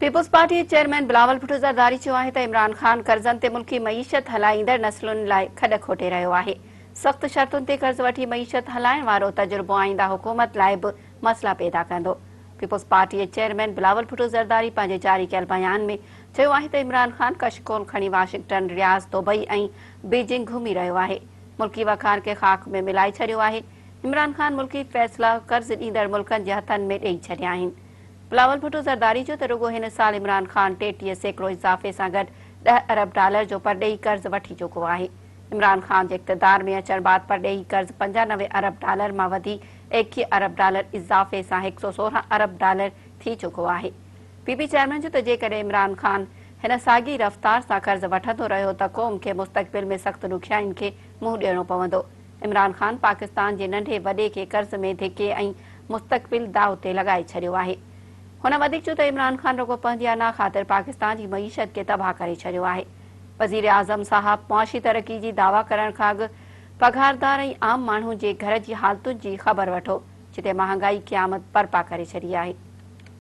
People's party chairman Bilawal Bhutto Zardari चयो आहे त इमरान ख़ान कर्ज़नि ते मुल्की मईशत हलाईंदड़ नस्लुनि लाइ खॾ खोटे रहियो आहे। सख़्त शर्तुनि ते कर्ज़ वठी मईशत हलाइण वारो तजुर्बो आईंदा हुकूमत लाइ बि मसइला पैदा कंदो। Peoples party chairman Bilawal Bhutto Zardari पंहिंजे जारी कयल बयान में चयो आहे त इमरान ख़ान कशकोल खणी वाशिंगटन, रियाज़, दुबई ऐं बीजिंग घुमी रहियो आहे। मुल्की वखार खे ख़ाक में मिलाए छॾियो आहे। इमरान ख़ान मुल्की फ़ैसिला कर्ज़ ॾींदड़ मुल्कनि जे हथनि में ॾेई छॾिया आहिनि। बिलावल भुट्टो ज़रदारी जो त रुगो हिन साल इमरान ख़ान 33% इज़ाफ़े सां गॾु $10 अरब जो परॾेही कर्ज़ वठी चुको आहे। इमरान ख़ान जे इक़्तिदार में अचण बाद परॾेही कर्ज़ $95 अरब मां वधी $21 अरब इज़ाफ़े सां $116 अरब थी चुको आहे। पीपी चेयरमैन जो त जेकॾहिं इमरान ख़ान हिन साॻी रफ़्तार सां कर्ज़ वठंदो रहियो त क़ौम खे मुस्तक़बिल में सख़्त ॾुखियाईनि खे मुंहुं ॾियणो पवंदो। इमरान ख़ान पाकिस्तान जे नंढे वॾे खे कर्ज़ में धिके ऐं मुस्तक़बिल दाव ते लॻाए छॾियो आहे। हुन वधीक चयो त इमरान ख़ान रुगो पंहिंजी अना ख़ातिर पाकिस्तान जी मईशत खे तबाह करे छॾियो आहे। वज़ीर आज़म साहब मुआशी तरक़ी जी दावा करण खां अॻु पघारदार ऐं आम माण्हू जे घर जी हालतुनि जी ख़बर वठो, जिते महांगाई क़यामत बर्पा करे छॾी आहे।